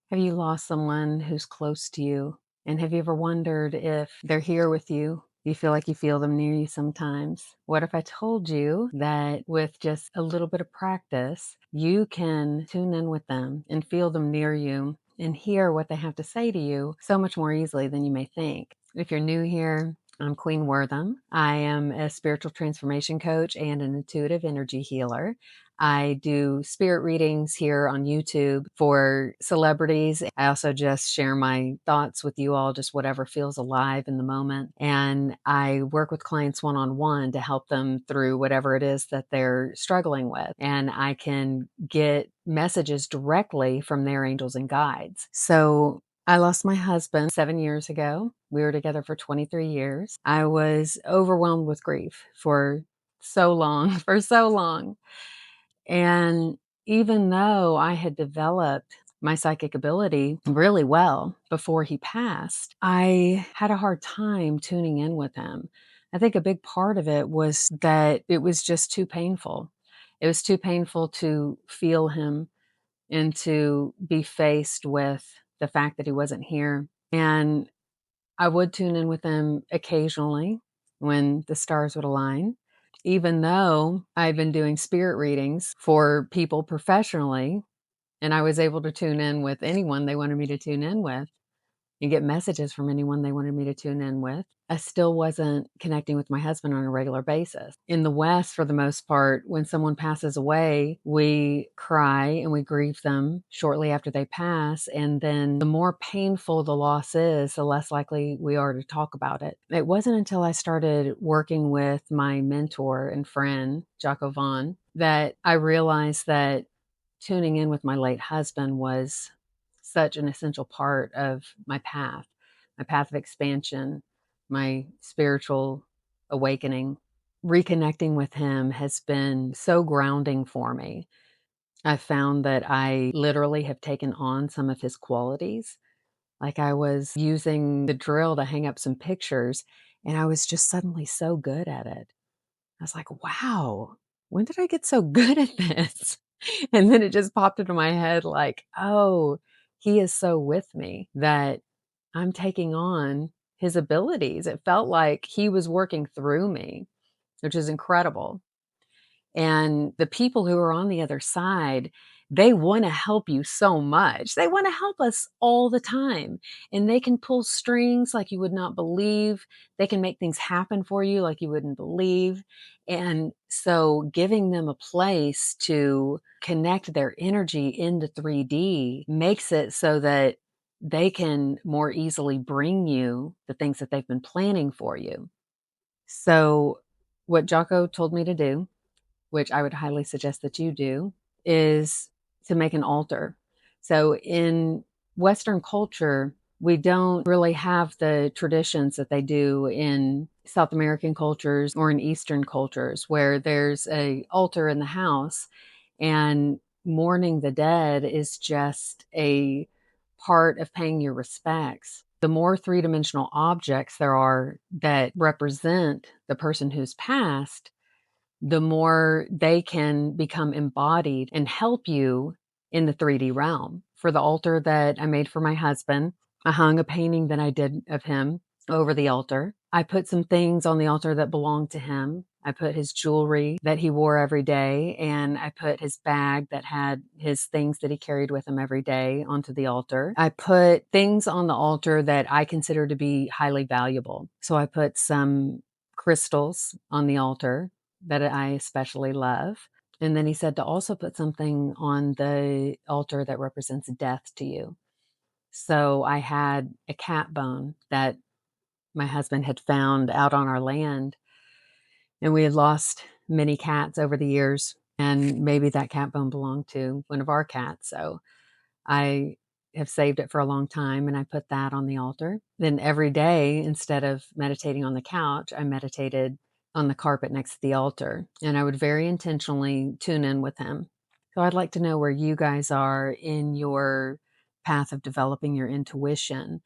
Have you lost someone who's close to you? And have you ever wondered if they're here with you? Do you feel like you feel them near you sometimes? What if I told you that with just a little bit of practice, you can tune in with them and feel them near you and hear what they have to say to you so much more easily than you may think? If you're new here, I'm Queen Wortham. I am a spiritual transformation coach and an intuitive energy healer. I do spirit readings here on YouTube for celebrities. I also just share my thoughts with you all, just whatever feels alive in the moment. And I work with clients one on one to help them through whatever it is that they're struggling with. And I can get messages directly from their angels and guides. So I lost my husband 7 years ago. We were together for 23 years. I was overwhelmed with grief for so long, for so long. And even though I had developed my psychic ability really well before he passed, I had a hard time tuning in with him. I think a big part of it was that it was just too painful. It was too painful to feel him and to be faced with the fact that he wasn't here. And I would tune in with him occasionally when the stars would align. Even though I'd been doing spirit readings for people professionally, and I was able to tune in with anyone they wanted me to tune in with and get messages from anyone they wanted me to tune in with, I still wasn't connecting with my husband on a regular basis. In the West, for the most part, when someone passes away, we cry and we grieve them shortly after they pass. And then the more painful the loss is, the less likely we are to talk about it. It wasn't until I started working with my mentor and friend, Jocko Vaughn, that I realized that tuning in with my late husband was such an essential part of my path of expansion, my spiritual awakening. Reconnecting with him has been so grounding for me. I found that I literally have taken on some of his qualities. Like I was using the drill to hang up some pictures, and I was just suddenly so good at it. I was like, wow, when did I get so good at this? And then it just popped into my head like, oh, he is so with me that I'm taking on his abilities. It felt like he was working through me, which is incredible. And the people who are on the other side, they want to help you so much. They want to help us all the time. And they can pull strings like you would not believe. They can make things happen for you like you wouldn't believe. And so giving them a place to connect their energy into 3D makes it so that they can more easily bring you the things that they've been planning for you. So what Jocko told me to do, which I would highly suggest that you do, is to make an altar. So in Western culture, we don't really have the traditions that they do in South American cultures or in Eastern cultures where there's a altar in the house and mourning the dead is just a part of paying your respects. The more three-dimensional objects there are that represent the person who's passed, the more they can become embodied and help you in the 3D realm. For the altar that I made for my husband, I hung a painting that I did of him over the altar. I put some things on the altar that belonged to him. I put his jewelry that he wore every day, and I put his bag that had his things that he carried with him every day onto the altar. I put things on the altar that I consider to be highly valuable. So I put some crystals on the altar that I especially love. And then he said to also put something on the altar that represents death to you. So I had a cat bone that my husband had found out on our land, and we had lost many cats over the years. And maybe that cat bone belonged to one of our cats. So I have saved it for a long time and I put that on the altar. Then every day, instead of meditating on the couch, I meditated on the carpet next to the altar. And I would very intentionally tune in with him. So I'd like to know where you guys are in your path of developing your intuition.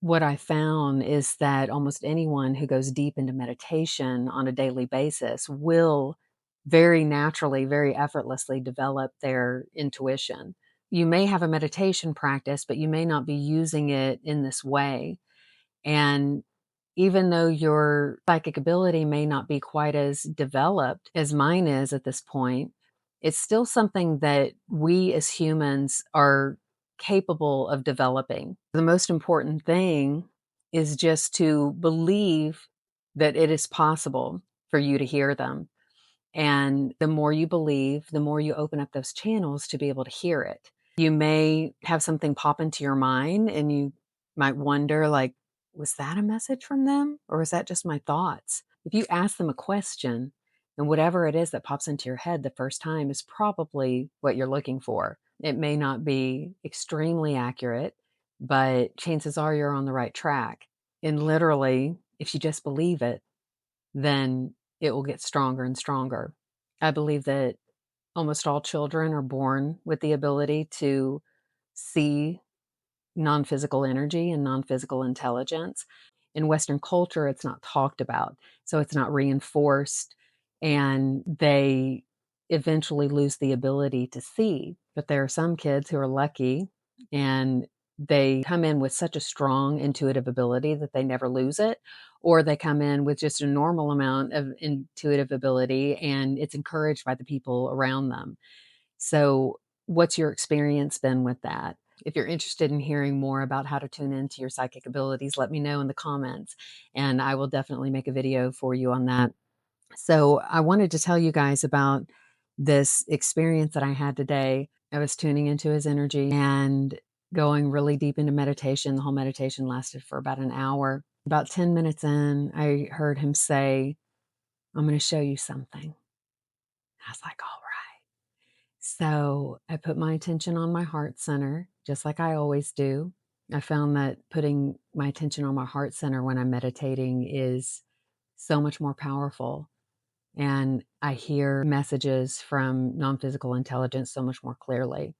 What I found is that almost anyone who goes deep into meditation on a daily basis will very naturally, very effortlessly develop their intuition. you may have a meditation practice, but you may not be using it in this way. And even though your psychic ability may not be quite as developed as mine is at this point, it's still something that we as humans are capable of developing. The most important thing is just to believe that it is possible for you to hear them. And the more you believe, the more you open up those channels to be able to hear it. You may have something pop into your mind and you might wonder, like, was that a message from them or was that just my thoughts? If you ask them a question, and whatever it is that pops into your head the first time is probably what you're looking for. It may not be extremely accurate, but chances are you're on the right track. And literally, if you just believe it, then it will get stronger and stronger. I believe that almost all children are born with the ability to see non-physical energy and non-physical intelligence. In Western culture, it's not talked about, so it's not reinforced, and they eventually lose the ability to see. But there are some kids who are lucky and they come in with such a strong intuitive ability that they never lose it, or they come in with just a normal amount of intuitive ability and it's encouraged by the people around them. So, what's your experience been with that? If you're interested in hearing more about how to tune into your psychic abilities, let me know in the comments, and I will definitely make a video for you on that. So, I wanted to tell you guys about this experience that I had today. I was tuning into his energy and going really deep into meditation. The whole meditation lasted for about an hour. About 10 minutes in, I heard him say, "I'm going to show you something." I was like, "All right." So I put my attention on my heart center, just like I always do. I found that putting my attention on my heart center when I'm meditating is so much more powerful. And I hear messages from non physical intelligence so much more clearly.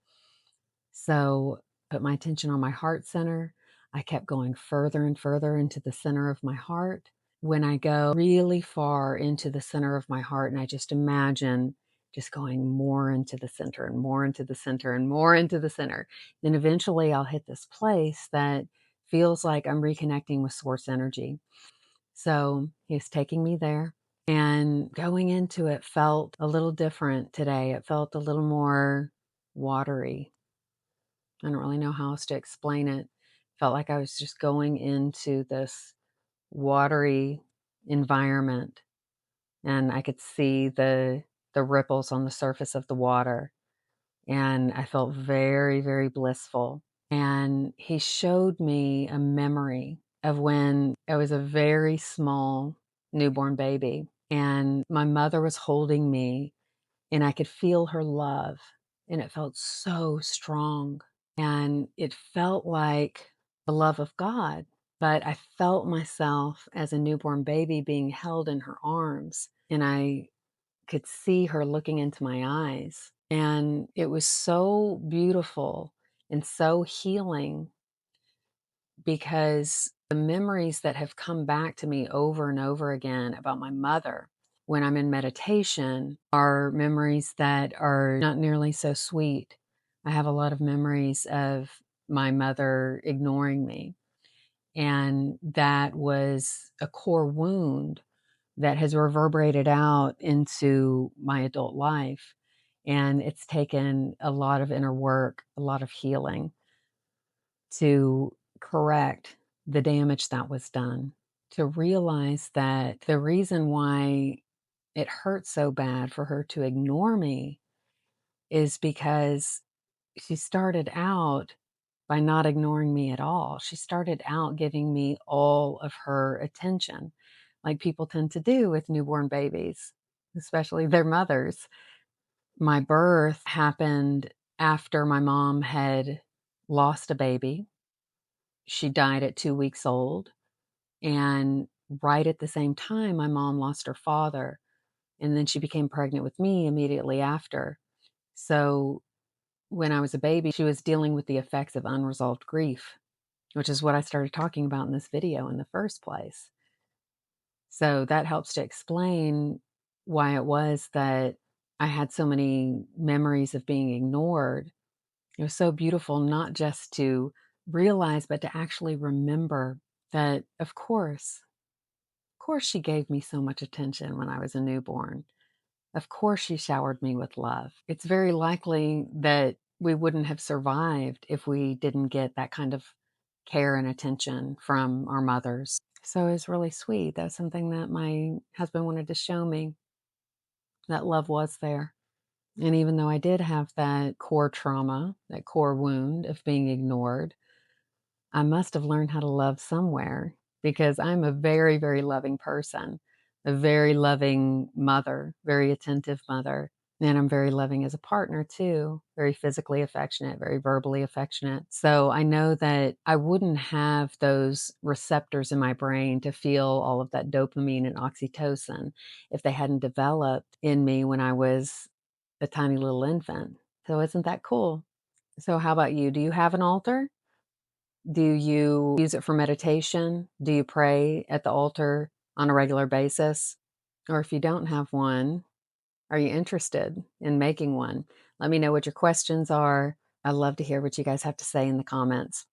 So put my attention on my heart center. I kept going further and further into the center of my heart. When I go really far into the center of my heart, and I just imagine just going more into the center and more into the center and more into the center, then eventually I'll hit this place that feels like I'm reconnecting with source energy. So he's taking me there. And going into it felt a little different today. It felt a little more watery. I don't really know how else to explain it. Felt like I was just going into this watery environment and I could see the ripples on the surface of the water and I felt very, very blissful. And he showed me a memory of when I was a very small newborn baby and my mother was holding me and I could feel her love and it felt so strong. And it felt like the love of God. But I felt myself as a newborn baby being held in her arms, and I could see her looking into my eyes. And it was so beautiful and so healing because the memories that have come back to me over and over again about my mother when I'm in meditation are memories that are not nearly so sweet. I have a lot of memories of my mother ignoring me, and that was a core wound that has reverberated out into my adult life. And it's taken a lot of inner work, a lot of healing to correct the damage that was done, to realize that the reason why it hurt so bad for her to ignore me is because she started out by not ignoring me at all. She started out giving me all of her attention, like people tend to do with newborn babies, especially their mothers. My birth happened after my mom had lost a baby. She died at 2 weeks old. And right at the same time, my mom lost her father. And then she became pregnant with me immediately after. So when I was a baby, she was dealing with the effects of unresolved grief, which is what I started talking about in this video in the first place. So that helps to explain why it was that I had so many memories of being ignored It was so beautiful not just to realize, but to actually remember that, of course, she gave me so much attention when I was a newborn. Of course, she showered me with love. It's very likely that we wouldn't have survived if we didn't get that kind of care and attention from our mothers. So it was really sweet. That's something that my husband wanted to show me, that love was there. And even though I did have that core trauma, that core wound of being ignored, I must have learned how to love somewhere because I'm a very, very loving person, a very loving mother, very attentive mother. And I'm very loving as a partner too, very physically affectionate, very verbally affectionate. So I know that I wouldn't have those receptors in my brain to feel all of that dopamine and oxytocin if they hadn't developed in me when I was a tiny little infant. So isn't that cool? So how about you? Do you have an altar? Do you use it for meditation? Do you pray at the altar on a regular basis? Or if you don't have one, are you interested in making one? Let me know what your questions are. I love to hear what you guys have to say in the comments.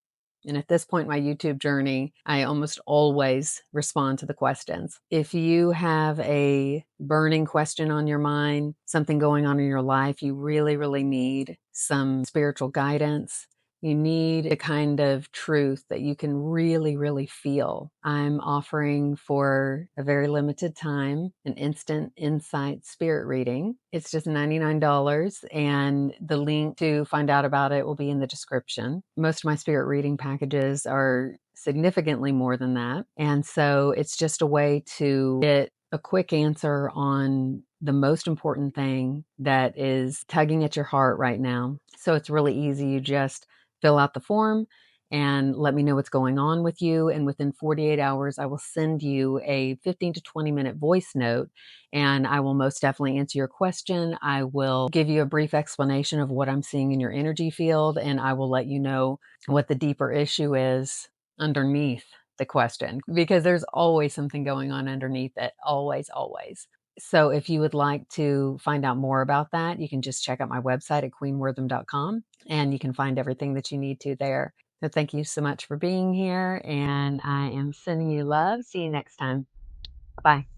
And at this point in my YouTube journey, I almost always respond to the questions. If you have a burning question on your mind, something going on in your life, you really, really need some spiritual guidance. You need a kind of truth that you can really, really feel. I'm offering for a very limited time an instant insight spirit reading. It's just $99, and the link to find out about it will be in the description. Most of my spirit reading packages are significantly more than that. And so it's just a way to get a quick answer on the most important thing that is tugging at your heart right now. So it's really easy. You just fill out the form and let me know what's going on with you. And within 48 hours, I will send you a 15 to 20-minute voice note, and I will most definitely answer your question. I will give you a brief explanation of what I'm seeing in your energy field, and I will let you know what the deeper issue is underneath the question, because there's always something going on underneath it. Always, always. So if you would like to find out more about that, you can just check out my website at queenwortham.com, and you can find everything that you need to there. So thank you so much for being here, and I am sending you love. See you next time. Bye.